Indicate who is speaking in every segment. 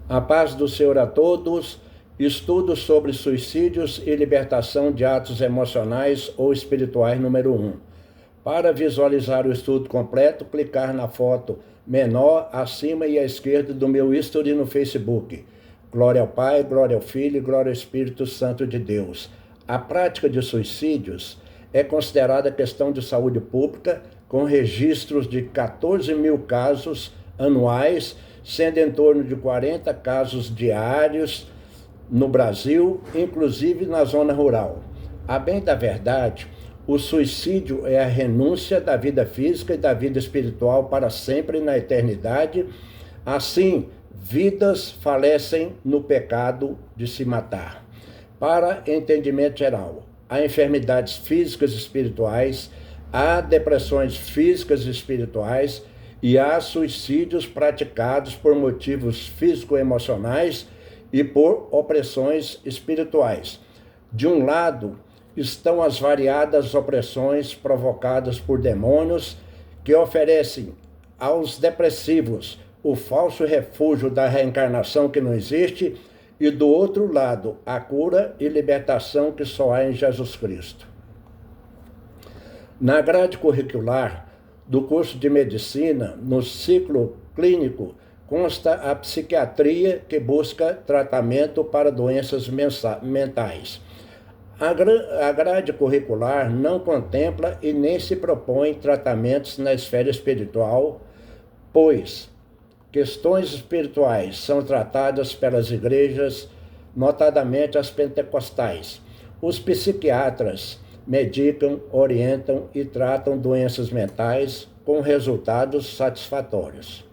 Speaker 1: A paz do Senhor a todos. Estudo sobre suicídios e libertação de atos emocionais ou espirituais número 1. Para visualizar o estudo completo, clicar na foto menor acima e à esquerda do meu history no Facebook. Glória ao Pai, glória ao Filho e glória ao Espírito Santo de Deus. A prática de suicídios é considerada questão de saúde pública, com registros de 14 mil casos anuais, sendo em torno de 40 casos diários no Brasil, inclusive na zona rural. A bem da verdade, o suicídio é a renúncia da vida física e da vida espiritual para sempre na eternidade. Assim, vidas falecem no pecado de se matar. Para entendimento geral, há enfermidades físicas e espirituais, há depressões físicas e espirituais e há suicídios praticados por motivos físico-emocionais e por opressões espirituais. De um lado, estão as variadas opressões provocadas por demônios que oferecem aos depressivos o falso refúgio da reencarnação que não existe, e do outro lado, a cura e libertação que só há em Jesus Cristo. Na grade curricular do curso de medicina, no ciclo clínico, consta a psiquiatria, que busca tratamento para doenças mentais. A grade curricular não contempla e nem se propõe tratamentos na esfera espiritual, pois questões espirituais são tratadas pelas igrejas, notadamente as pentecostais. Os psiquiatras medicam, orientam e tratam doenças mentais com resultados satisfatórios.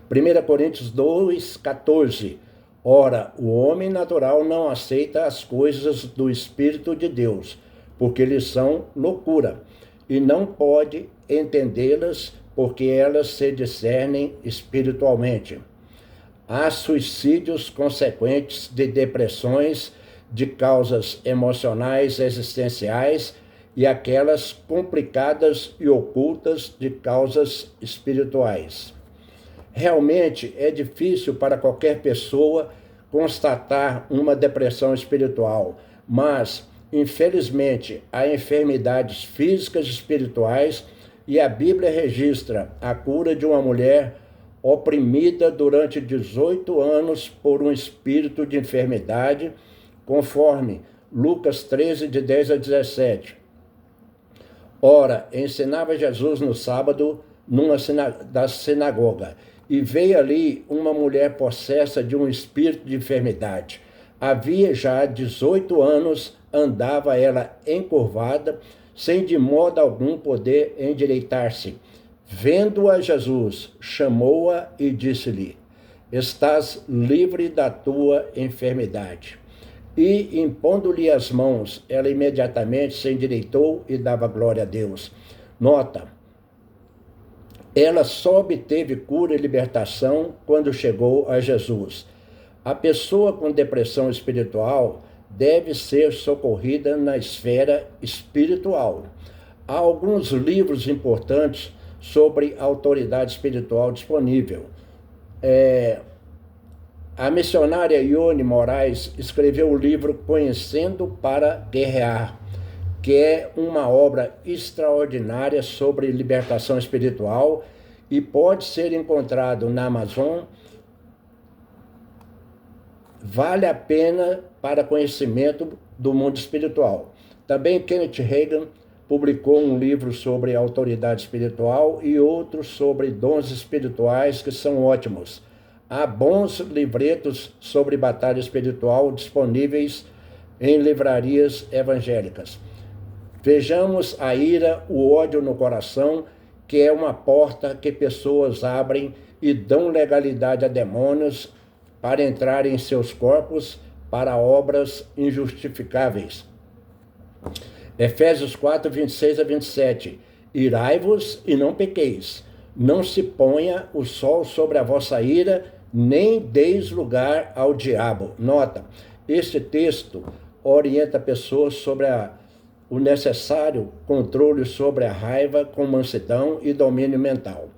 Speaker 1: 1 Coríntios 2,14. Ora, o homem natural não aceita as coisas do Espírito de Deus, porque lhes são loucura, e não pode entendê-las, porque elas se discernem espiritualmente. Há suicídios consequentes de depressões de causas emocionais existenciais e aquelas complicadas e ocultas de causas espirituais. Realmente é difícil para qualquer pessoa constatar uma depressão espiritual, mas, infelizmente, há enfermidades físicas e espirituais, e a Bíblia registra a cura de uma mulher oprimida durante 18 anos por um espírito de enfermidade, conforme Lucas 13, de 10 a 17. Ora, ensinava Jesus no sábado da sinagoga, e veio ali uma mulher possessa de um espírito de enfermidade. Havia já 18 anos, andava ela encurvada, sem de modo algum poder endireitar-se. Vendo-a Jesus, chamou-a e disse-lhe: estás livre da tua enfermidade. E, impondo-lhe as mãos, ela imediatamente se endireitou e dava glória a Deus. Nota: ela só obteve cura e libertação quando chegou a Jesus. A pessoa com depressão espiritual deve ser socorrida na esfera espiritual. Há alguns livros importantes sobre autoridade espiritual disponível. A missionária Ione Moraes escreveu o livro Conhecendo para Guerrear, que é uma obra extraordinária sobre libertação espiritual e pode ser encontrado na Amazon. Vale a pena para conhecimento do mundo espiritual. Também Kenneth Hagin publicou um livro sobre autoridade espiritual e outro sobre dons espirituais, que são ótimos. Há bons livretos sobre batalha espiritual disponíveis em livrarias evangélicas. Vejamos a ira, o ódio no coração, que é uma porta que pessoas abrem e dão legalidade a demônios para entrar em seus corpos para obras injustificáveis. Efésios 4, 26 a 27. Irai-vos e não pequeis. Não se ponha o sol sobre a vossa ira, nem deis lugar ao diabo. Nota, este texto orienta pessoas sobre o necessário controle sobre a raiva com mansidão e domínio mental.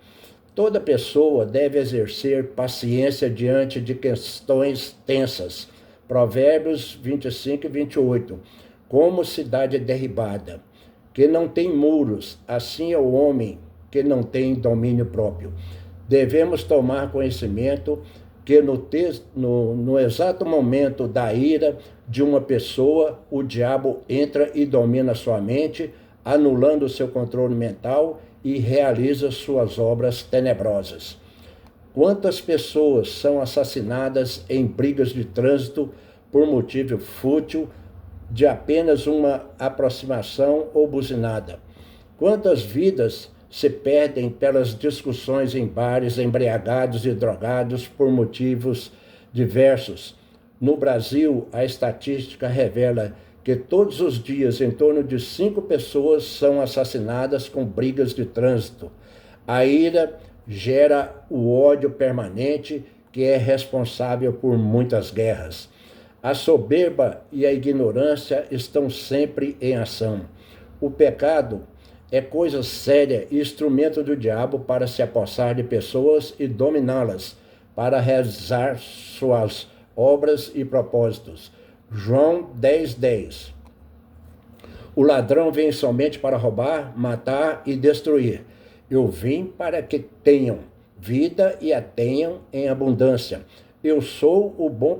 Speaker 1: Toda pessoa deve exercer paciência diante de questões tensas. Provérbios 25 e 28. Como cidade derribada, que não tem muros, assim é o homem que não tem domínio próprio. Devemos tomar conhecimento que no exato momento da ira de uma pessoa, o diabo entra e domina sua mente, anulando seu controle mental e realiza suas obras tenebrosas. Quantas pessoas são assassinadas em brigas de trânsito por motivo fútil de apenas uma aproximação ou buzinada? Quantas vidas se perdem pelas discussões em bares, embriagados e drogados por motivos diversos? No Brasil, a estatística revela que todos os dias em torno de 5 pessoas são assassinadas com brigas de trânsito. A ira gera o ódio permanente que é responsável por muitas guerras. A soberba e a ignorância estão sempre em ação. O pecado é coisa séria e instrumento do diabo para se apossar de pessoas e dominá-las, para realizar suas obras e propósitos. João 10:10. O ladrão vem somente para roubar, matar e destruir. Eu vim para que tenham vida e a tenham em abundância. Eu sou o bom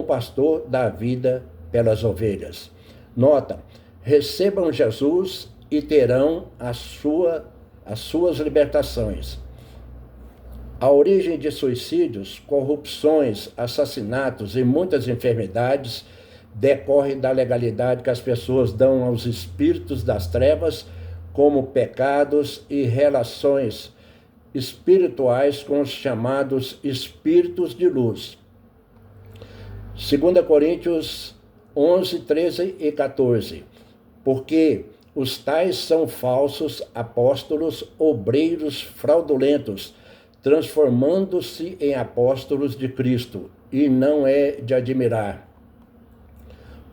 Speaker 1: pastor dá vida pelas ovelhas. Nota: recebam Jesus e terão as suas libertações. A origem de suicídios, corrupções, assassinatos e muitas enfermidades decorre da legalidade que as pessoas dão aos espíritos das trevas, como pecados e relações espirituais com os chamados espíritos de luz. 2 Coríntios 11, 13 e 14. Porque os tais são falsos apóstolos, obreiros fraudulentos, transformando-se em apóstolos de Cristo, e não é de admirar,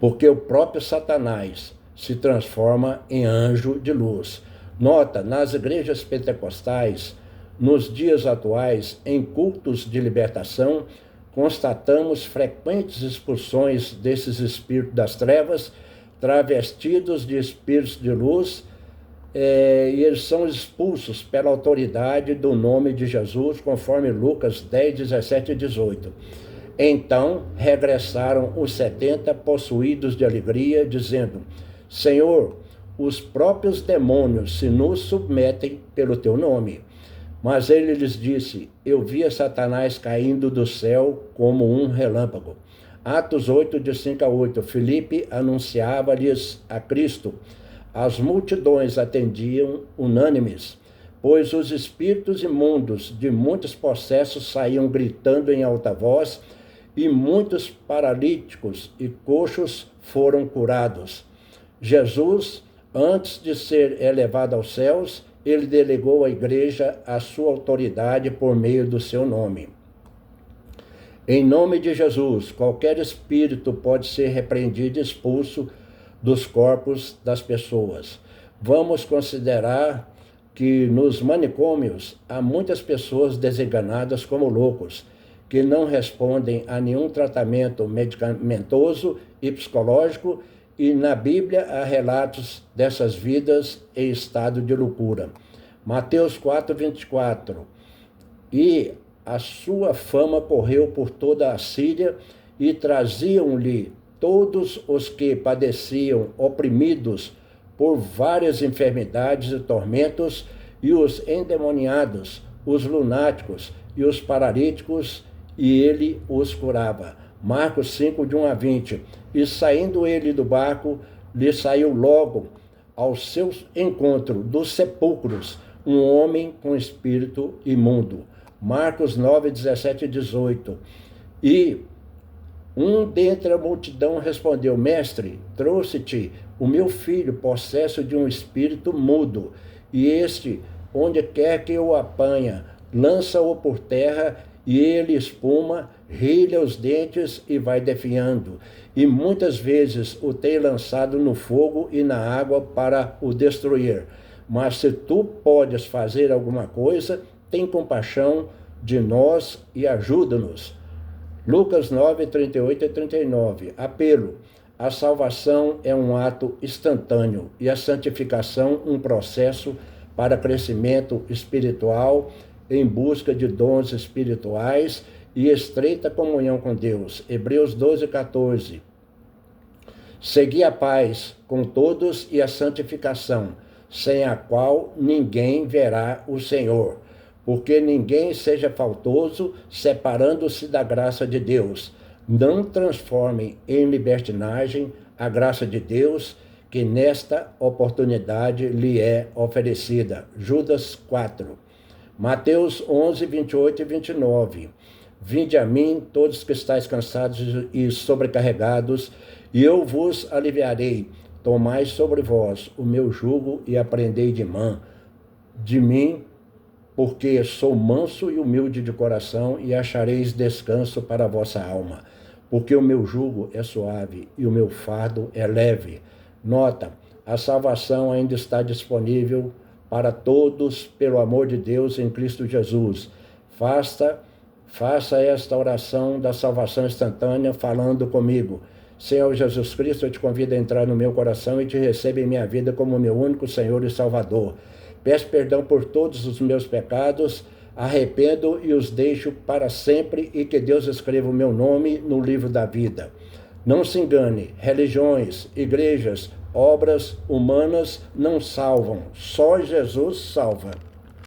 Speaker 1: porque o próprio Satanás se transforma em anjo de luz. Nota: nas igrejas pentecostais, nos dias atuais, em cultos de libertação, constatamos frequentes expulsões desses espíritos das trevas, travestidos de espíritos de luz, e eles são expulsos pela autoridade do nome de Jesus, conforme Lucas 10, 17 e 18. Então regressaram os 70 possuídos de alegria, dizendo: Senhor, os próprios demônios se nos submetem pelo teu nome. Mas ele lhes disse: eu via Satanás caindo do céu como um relâmpago. Atos 8, de 5 a 8. Filipe anunciava-lhes a Cristo. As multidões atendiam unânimes, pois os espíritos imundos de muitos possessos saíam gritando em alta voz, e muitos paralíticos e coxos foram curados. Jesus, antes de ser elevado aos céus, ele delegou à igreja a sua autoridade por meio do seu nome. Em nome de Jesus, qualquer espírito pode ser repreendido e expulso dos corpos das pessoas. Vamos considerar que nos manicômios há muitas pessoas desenganadas como loucos, que não respondem a nenhum tratamento medicamentoso e psicológico, e na Bíblia há relatos dessas vidas em estado de loucura. Mateus 4, 24. E a sua fama correu por toda a Síria, e traziam-lhe todos os que padeciam, oprimidos por várias enfermidades e tormentos, e os endemoniados, os lunáticos e os paralíticos, e ele os curava. Marcos 5, de 1 a 20. E saindo ele do barco, lhe saiu logo ao seu encontro dos sepulcros um homem com espírito imundo. Marcos 9, 17 e 18. E um dentre a multidão respondeu: Mestre, trouxe-te o meu filho possesso de um espírito mudo, e este, onde quer que o apanha, lança-o por terra, e ele espuma, rilha os dentes e vai definhando. E muitas vezes o tem lançado no fogo e na água para o destruir. Mas se tu podes fazer alguma coisa, tem compaixão de nós e ajuda-nos. Lucas 9, 38 e 39. Apelo. A salvação é um ato instantâneo e a santificação um processo para crescimento espiritual em busca de dons espirituais e estreita comunhão com Deus. Hebreus 12, 14. Segui a paz com todos e a santificação, sem a qual ninguém verá o Senhor. Porque ninguém seja faltoso, separando-se da graça de Deus. Não transformem em libertinagem a graça de Deus, que nesta oportunidade lhe é oferecida. Judas 4. Mateus 11, 28 e 29. Vinde a mim, todos que estáis cansados e sobrecarregados, e eu vos aliviarei. Tomai sobre vós o meu jugo e aprendei de mim, porque sou manso e humilde de coração, e achareis descanso para a vossa alma. Porque o meu jugo é suave e o meu fardo é leve. Nota, a salvação ainda está disponível para todos pelo amor de Deus em Cristo Jesus. Faça esta oração da salvação instantânea falando comigo. Senhor Jesus Cristo, eu te convido a entrar no meu coração e te recebo em minha vida como meu único Senhor e Salvador. Peço perdão por todos os meus pecados, arrependo e os deixo para sempre, e que Deus escreva o meu nome no livro da vida. Não se engane, religiões, igrejas, obras humanas não salvam, só Jesus salva.